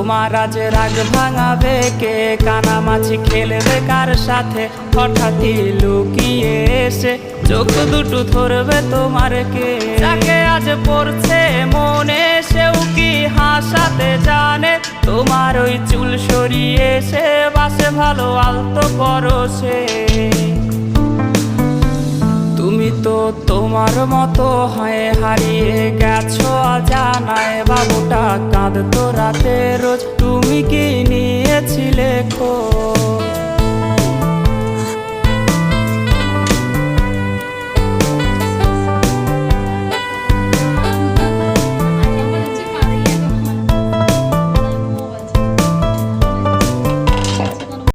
তোমার আজ রাগ ভাঙাবে কে? কানামাছি খেলবে কার সাথে? হঠাৎই লুকিয়ে এসে চোখ দুটো ধরবে তোমার কে? যাকে আজ পড়ছে মনে সেও কি হাসাতে জানে? তোমার ওই চুল সরিয়ে সে বাসে ভালো আলতো পরশে। তুমি তো তোমার মতো হয়ে হারিয়ে গেছো অজানায়। বাবুটা কাঁদতো রাতে রোজ, তুমি কি নিয়েছিলে খোঁজ?